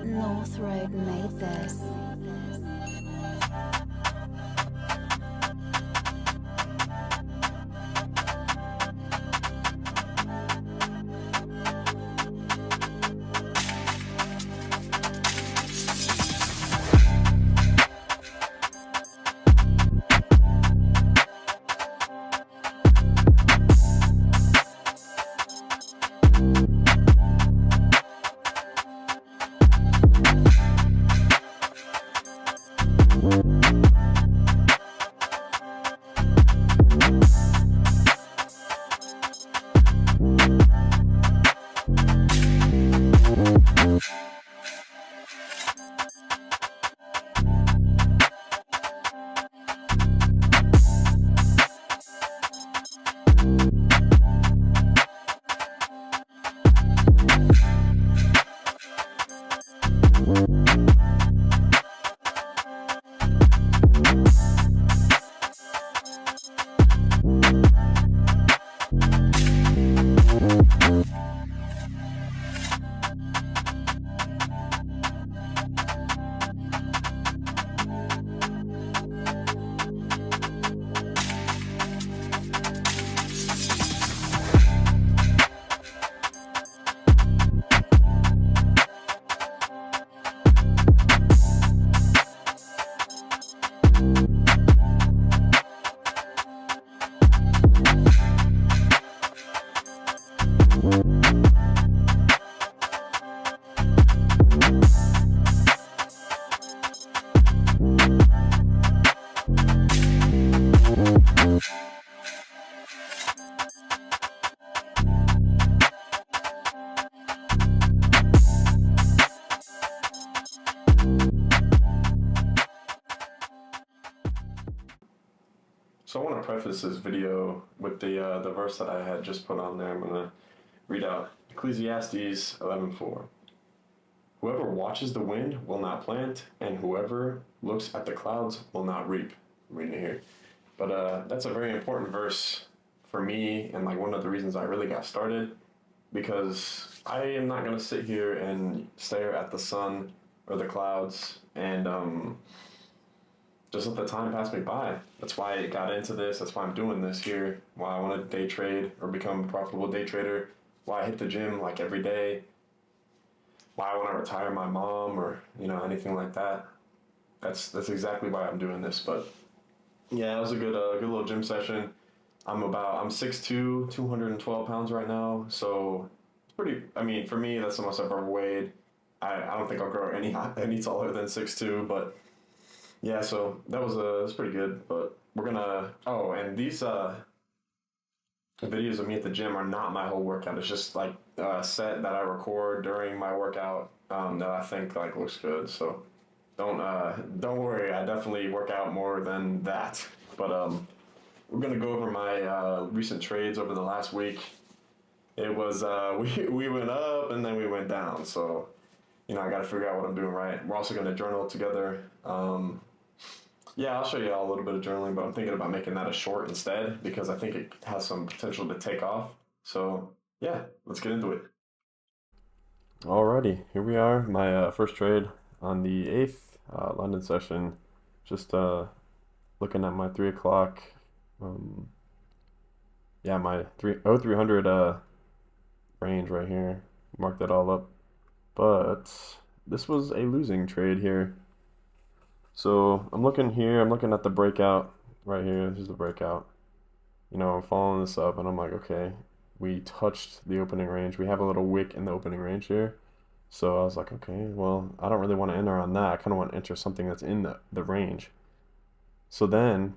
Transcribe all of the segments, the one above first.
North Road made this. So I want to preface this video with the verse that I had just put on there. I'm going to read out Ecclesiastes 11:4. Whoever watches the wind will not plant, and whoever looks at the clouds will not reap. I'm reading it here. But that's a very important verse for me, and like one of the reasons I really got started, because I am not going to sit here and stare at the sun or the clouds and just let the time pass me by. That's why I got into this. That's why I'm doing this here. Why I want to day trade or become a profitable day trader. Why I hit the gym like every day. Why I want to retire my mom or anything like that. That's exactly why I'm doing this. But yeah, it was a good little gym session. I'm 6'2", 212 pounds right now. So it's pretty. I mean, for me, that's the most I've ever weighed. I don't think I'll grow any taller than 6'2", but. Yeah, so that was pretty good, but we're gonna. Oh, and these videos of me at the gym are not my whole workout. It's just like a set that I record during my workout that I think like looks good. So don't worry. I definitely work out more than that. But we're gonna go over my recent trades over the last week. It was we went up and then we went down. So I got to figure out what I'm doing right. We're also gonna journal together. Yeah, I'll show you all a little bit of journaling, but I'm thinking about making that a short instead because I think it has some potential to take off. So, yeah, let's get into it. Alrighty, here we are. My first trade on the 8th London session. Just looking at my 3 o'clock. Yeah, my 300 range right here. Mark that all up. But this was a losing trade here. So I'm looking here, I'm looking at the breakout right here. This is the breakout. I'm following this up and I'm like, okay, we touched the opening range. We have a little wick in the opening range here. So I was like, okay, well, I don't really want to enter on that. I kind of want to enter something that's in the range. So then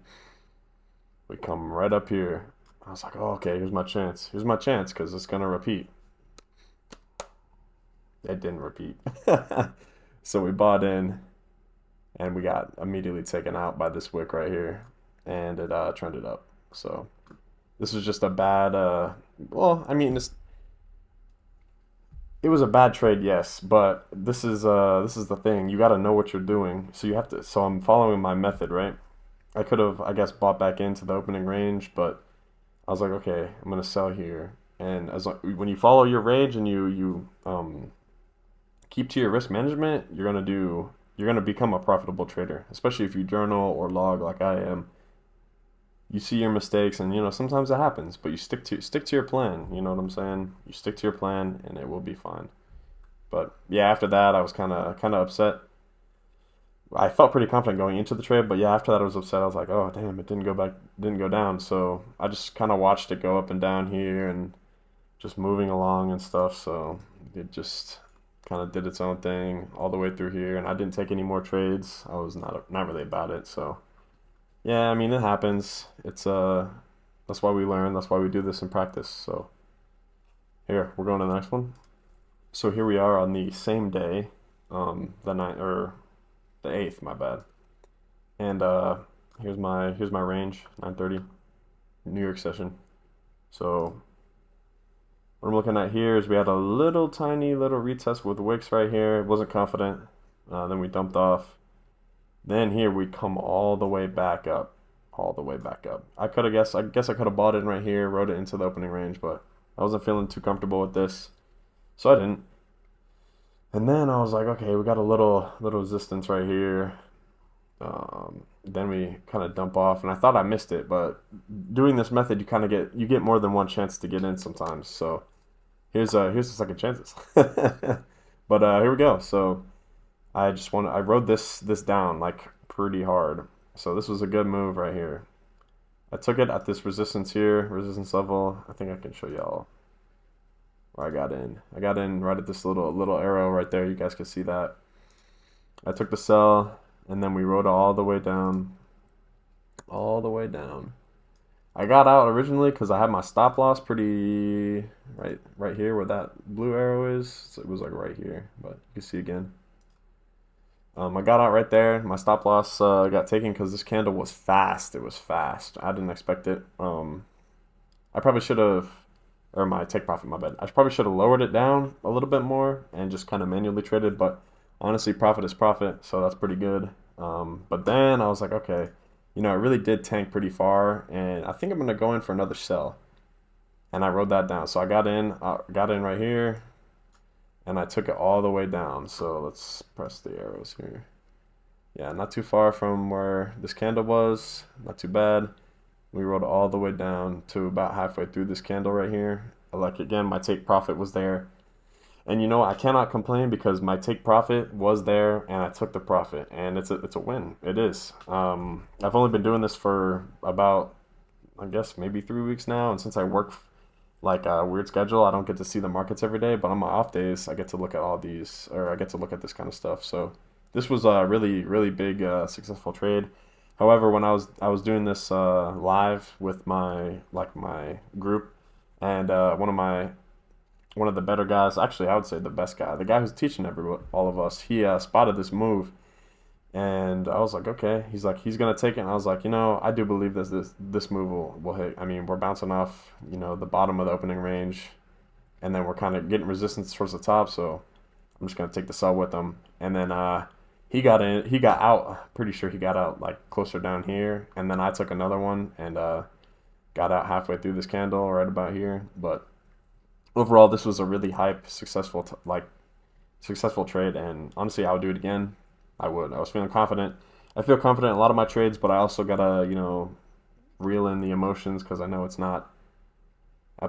we come right up here. I was like, oh, okay, here's my chance. Here's my chance because it's going to repeat. It didn't repeat. So we bought in. And we got immediately taken out by this wick right here, and it trended up. So this was just a bad. Well, I mean, it was a bad trade, yes, but this is the thing. You got to know what you're doing. So you have to. So I'm following my method, right? I could have, I guess, bought back into the opening range, but I was like, okay, I'm gonna sell here, And when you follow your range and you keep to your risk management, you're gonna become a profitable trader. Especially if you journal or log like I am. You see your mistakes, and sometimes it happens, but you stick to your plan. You know what I'm saying? You stick to your plan, and it will be fine. But yeah, after that, I was kind of upset. I felt pretty confident going into the trade, but yeah, after that, I was upset. I was like, oh damn, it didn't go down. So I just kind of watched it go up and down here, and just moving along and stuff. So it just kind of did its own thing all the way through here, and I didn't take any more trades. I was not really about it. So yeah, I mean it happens. That's why we learn. That's why we do this in practice. So here we're going to the next one. So here we are on the same day, the night or the 8th, my bad. And here's my range, 9:30, New York session. So what I'm looking at here is we had a little tiny little retest with wicks right here. Wasn't confident. Then we dumped off. Then here we come all the way back up, all the way back up. I guess I could have bought in right here, rode it into the opening range, but I wasn't feeling too comfortable with this, so I didn't. And then I was like, okay, we got a little resistance right here. Then we kind of dump off, and I thought I missed it, but doing this method, you get more than one chance to get in sometimes. So here's the second chances. But here we go. So I rode this down like pretty hard. So this was a good move right here. I took it at this resistance here, resistance level. I think I can show y'all where I got in. I got in right at this little arrow right there. You guys can see that. I took the sell, and then we rode all the way down. All the way down. I got out originally because I had my stop loss pretty right here where that blue arrow is. So it was like right here, but you can see again. I got out right there. My stop loss got taken because this candle was fast. It was fast. I didn't expect it. I probably should have, or my take profit, my bad. I probably should have lowered it down a little bit more and just kind of manually traded. But honestly, profit is profit, so that's pretty good. But then I was like, okay, it really did tank pretty far, and I think I'm gonna go in for another sell. And I wrote that down. So I got in right here, and I took it all the way down. So let's press the arrows here. Yeah, not too far from where this candle was. Not too bad. We rode all the way down to about halfway through this candle right here. Like again, my take profit was there. And I cannot complain because my take profit was there and I took the profit, and it's a win. It is. I've only been doing this for about, I guess, maybe 3 weeks now, and since I work like a weird schedule, I don't get to see the markets every day, but on my off days, I get to look at all these, or I get to look at this kind of stuff. So this was a really, really big successful trade. However, when I was doing this live with my group, and one of the better guys, actually I would say the best guy, the guy who's teaching all of us, he spotted this move, and I was like, okay. He's like, he's gonna take it, and I was like, I do believe this move will hit. I mean, we're bouncing off the bottom of the opening range, and then we're kind of getting resistance towards the top, so I'm just gonna take the sell with him. And then he got out. Pretty sure he got out like closer down here, and then I took another one and got out halfway through this candle right about here. But overall, this was a really successful trade, and honestly, I would do it again. I would. I was feeling confident. I feel confident in a lot of my trades, but I also gotta reel in the emotions because I know it's not.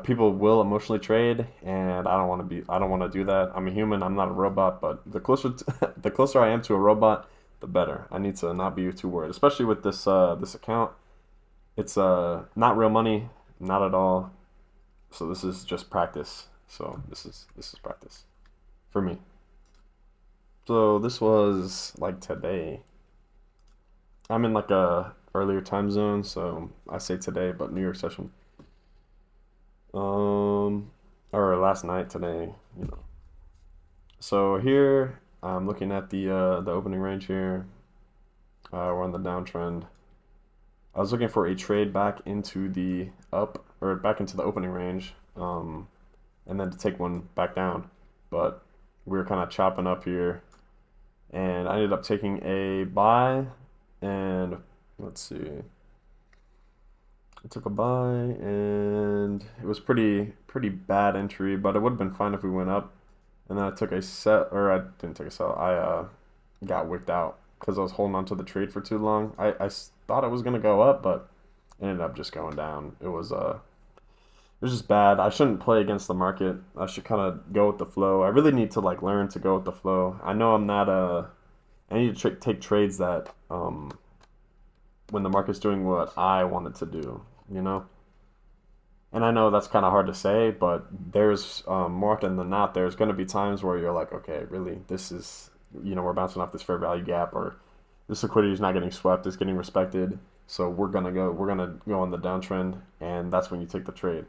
People will emotionally trade, and I don't want to be. I don't want to do that. I'm a human. I'm not a robot. But the the closer I am to a robot, the better. I need to not be too worried, especially with this account. It's not real money, not at all. So this is just practice. So this is practice for me. So this was like today. I'm in like a earlier time zone, so I say today, but New York session. Or last night today. So here I'm looking at the opening range here. We're on the downtrend. I was looking for a trade back into the back into the opening range, and then to take one back down, but we were kind of chopping up here, and I ended up taking a buy, and let's see. I took a buy, and it was pretty bad entry, but it would have been fine if we went up. And then I took a set, or I didn't take a sell. I got wicked out because I was holding on to the trade for too long. Thought it was gonna go up, but it ended up just going down. It was just bad. I shouldn't play against the market. I should kind of go with the flow. I really need to like learn to go with the flow. I know I'm not I need to take trades that when the market's doing what I want it to do, you know? And I know that's kind of hard to say, but there's more often than not, there's going to be times where you're like, okay, really, this is, we're bouncing off this fair value gap, or this liquidity is not getting swept, it's getting respected. So we're gonna go on the downtrend, and that's when you take the trade.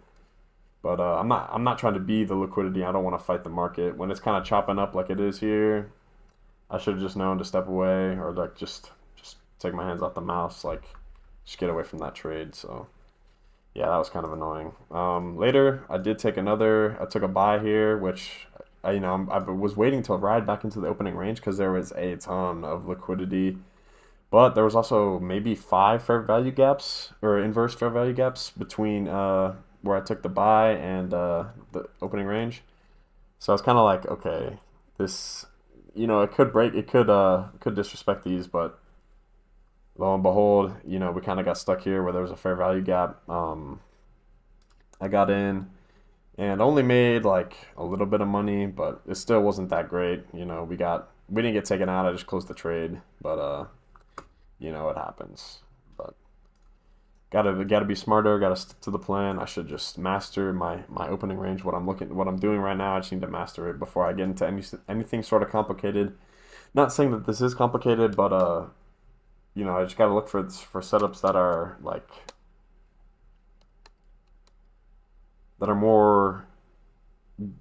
But I'm not trying to be the liquidity. I don't want to fight the market when it's kind of chopping up like it is here. I should have just known to step away, or like just take my hands off the mouse, like just get away from that trade. So yeah, that was kind of annoying. Later, I took a buy here, which I was waiting to ride back into the opening range because there was a ton of liquidity, but there was also maybe five fair value gaps or inverse fair value gaps between where I took the buy and the opening range. So I was kind of like, okay, this, it could break, could disrespect these, but lo and behold, we kind of got stuck here where there was a fair value gap. I got in and only made like a little bit of money, but it still wasn't that great. We didn't get taken out. I just closed the trade, but it happens. But gotta be smarter. Gotta stick to the plan. I should just master my opening range. What I'm doing right now. I just need to master it before I get into anything sort of complicated. Not saying that this is complicated, but I just gotta look for setups that are like that are more,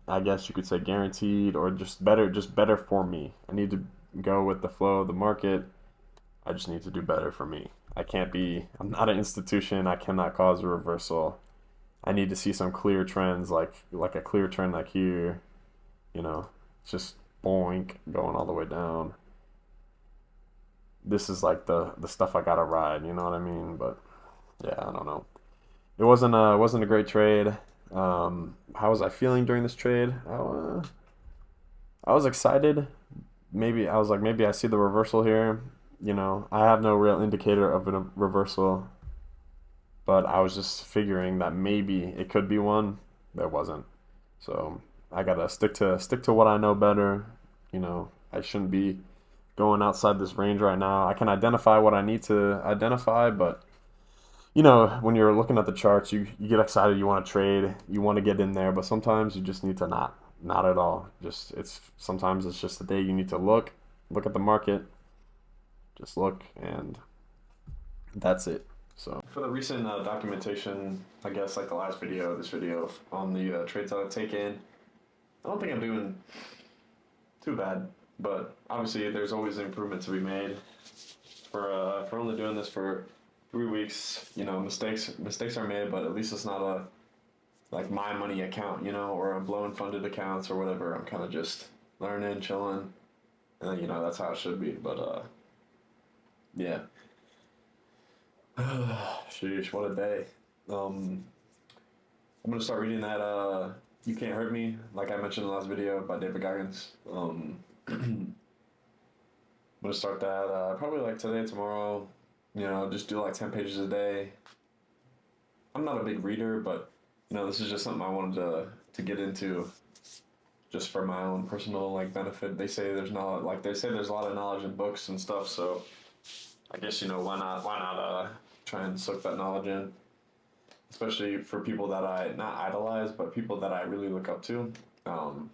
I guess you could say, guaranteed, or just better for me. I need to go with the flow of the market. I just need to do better for me. I'm not an institution. I cannot cause a reversal. I need to see some clear trends, like a clear trend like here, it's just boink going all the way down. This is like the stuff I gotta ride, you know what I mean? But yeah, I don't know. It wasn't a great trade. How was I feeling during this trade? I was excited. Maybe I was like, maybe I see the reversal here. I have no real indicator of a reversal, but I was just figuring that maybe it could be one. There wasn't. So I gotta stick to what I know better. I shouldn't be going outside this range right now. I can identify what I need to identify, but when you're looking at the charts, you get excited, you want to trade, you want to get in there, but sometimes you just need to not at all. Sometimes it's just the day you need to look at the market, just look, and that's it. So for the recent documentation, I guess like the last video, this video on the trades that I've taken, I don't think I'm doing too bad, but obviously there's always improvement to be made. For only doing this for 3 weeks, mistakes are made, but at least it's not a like my money account, or a blowing funded accounts or whatever. I'm kind of just learning, chilling, and that's how it should be. But yeah, sheesh, what a day. I'm gonna start reading that "You Can't Hurt Me," like I mentioned in the last video by David Goggins. I'm gonna start that probably like today, tomorrow. Just do like 10 pages a day. I'm not a big reader, but this is just something I wanted to get into, just for my own personal like benefit. They say there's a lot of knowledge in books and stuff, so I guess why not try and soak that knowledge in, especially for people that I not idolize, but people that I really look up to. Um,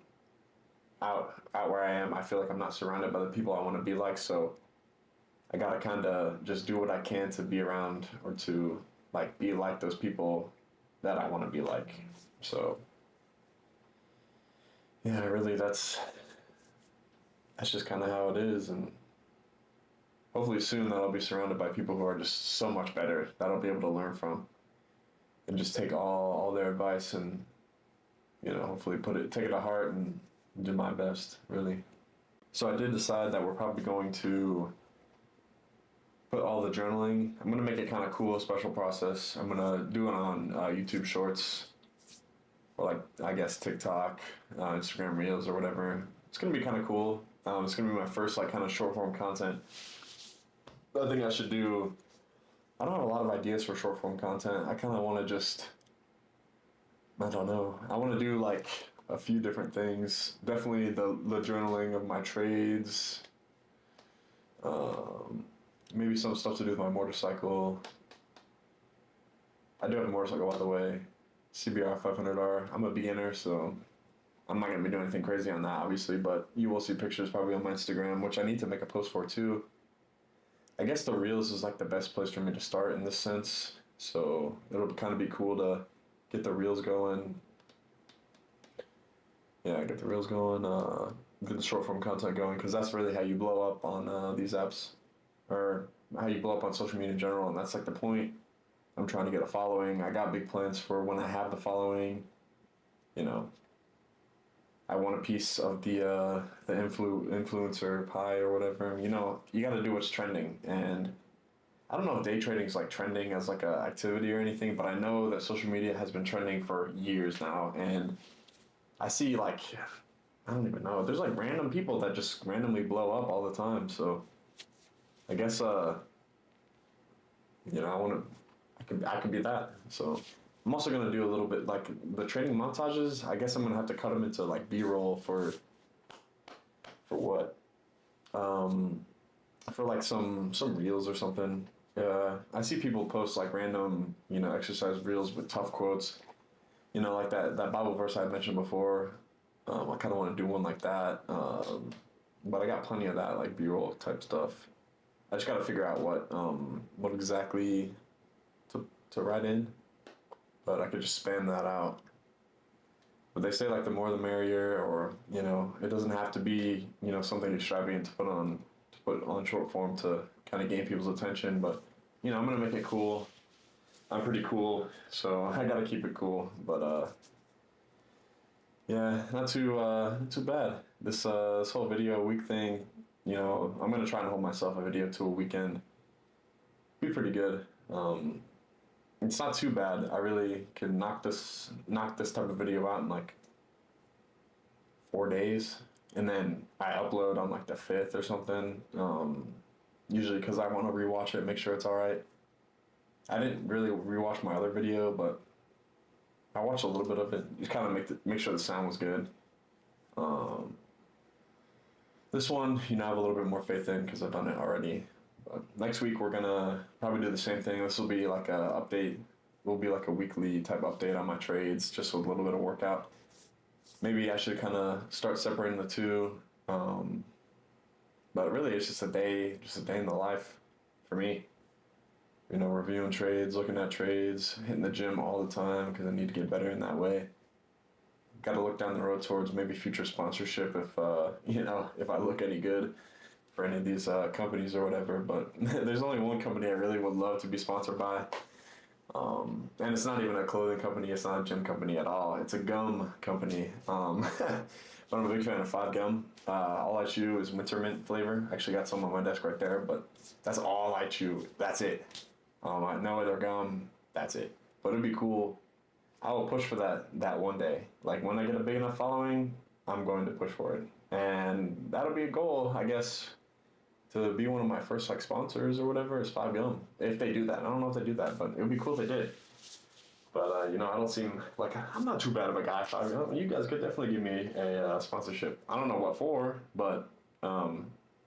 out where I am, I feel like I'm not surrounded by the people I want to be like, so I gotta kind of just do what I can to be around, or to like be like those people that I want to be like. So yeah, really, that's just kind of how it is, and hopefully soon that I'll be surrounded by people who are just so much better that I'll be able to learn from, and just take all their advice, and hopefully take it to heart and do my best, really. So I did decide that we're probably going to put all the journaling. I'm gonna make it kind of cool, a special process. I'm gonna do it on YouTube Shorts or like I guess TikTok, Instagram Reels or whatever. It's gonna be kind of cool. It's gonna be my first like kind of short form content. I think I should do. I don't have a lot of ideas for short form content. I kind of want to just. I don't know. I want to do like a few different things. Definitely the journaling of my trades. Um, Maybe some stuff to do with my motorcycle. I do have a motorcycle, by the way. CBR 500R. I'm a beginner, so I'm not going to be doing anything crazy on that, obviously, but you will see pictures probably on my Instagram, which I need to make a post for too. I guess the Reels is like the best place for me to start in this sense, so it'll kind of be cool to get the Reels going. Yeah, get the Reels going, get the short form content going, because that's really how you blow up on these apps, or how you blow up on social media in general, and that's like the point. I'm trying to get a following. I got big plans for when I have the following. You know, I want a piece of the influencer pie or whatever. You know, you got to do what's trending, and I don't know if day trading is like trending as like a activity or anything, but I know that social media has been trending for years now, and I see like I don't even know. There's like random people that just randomly blow up all the time. So I guess you know, I could be that. So I'm also gonna do a little bit like the training montages. I guess I'm gonna have to cut them into like B-roll for what? For like some reels or something. I see people post like random exercise reels with tough quotes. You know, like that Bible verse I mentioned before. I kind of want to do one like that. But I got plenty of that like B-roll type stuff. I just got to figure out what exactly to write in, but I could just span that out. But they say like the more the merrier, or it doesn't have to be something extravagant to put on short form to kind of gain people's attention. But I'm gonna make it cool. I'm pretty cool, so I gotta keep it cool. But yeah, not too bad. This whole video week thing, I'm gonna try and hold myself a video to a weekend. Be pretty good. It's not too bad. I really can knock this type of video out in like 4 days, and then I upload on like the 5th or something. Usually because I want to rewatch it, make sure it's all right. I didn't really rewatch my other video, but I watched a little bit of it. Just kind of make sure the sound was good. This one, I have a little bit more faith in because I've done it already. But next week we're gonna probably do the same thing. This will be like a update. Will be like a weekly type update on my trades, just with a little bit of workout. Maybe I should kind of start separating the two. But really, it's just a day in the life for me. Reviewing trades, looking at trades, hitting the gym all the time because I need to get better in that way. Got to look down the road towards maybe future sponsorship if if I look any good for any of these companies or whatever. But there's only one company I really would love to be sponsored by, and it's not even a clothing company. It's not a gym company at all. It's a gum company. But I'm a big fan of 5 Gum. All I chew is winter mint flavor. Actually got some on my desk right there, but that's all I chew. That's it. No other gum. That's it. But it'd be cool. I will push for that one day. Like when I get a big enough following, I'm going to push for it. And that'll be a goal, I guess, to be one of my first like sponsors or whatever is 5 Gum. If they do that. I don't know if they do that, but it would be cool if they did. But, I don't seem like I'm not too bad of a guy. 5 Gum. You guys could definitely give me a sponsorship. I don't know what for, but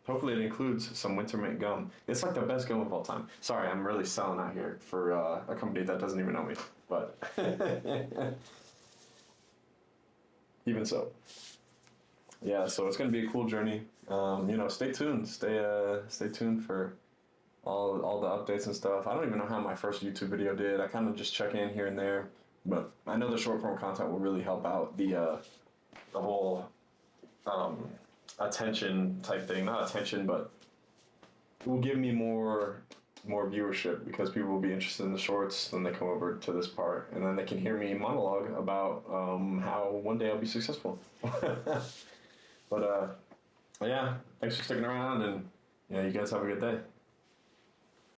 hopefully it includes some winter mint gum. It's like the best gum of all time. Sorry, I'm really selling out here for a company that doesn't even know me. But even so. Yeah, so it's going to be a cool journey. Stay tuned. Stay tuned for all the updates and stuff. I don't even know how my first YouTube video did. I kind of just check in here and there, but I know the short form content will really help out the whole attention type thing. Not attention, but it will give me more viewership because people will be interested in the shorts. Then they come over to this part, and then they can hear me monologue about how one day I'll be successful. But yeah, thanks for sticking around, and you guys have a good day.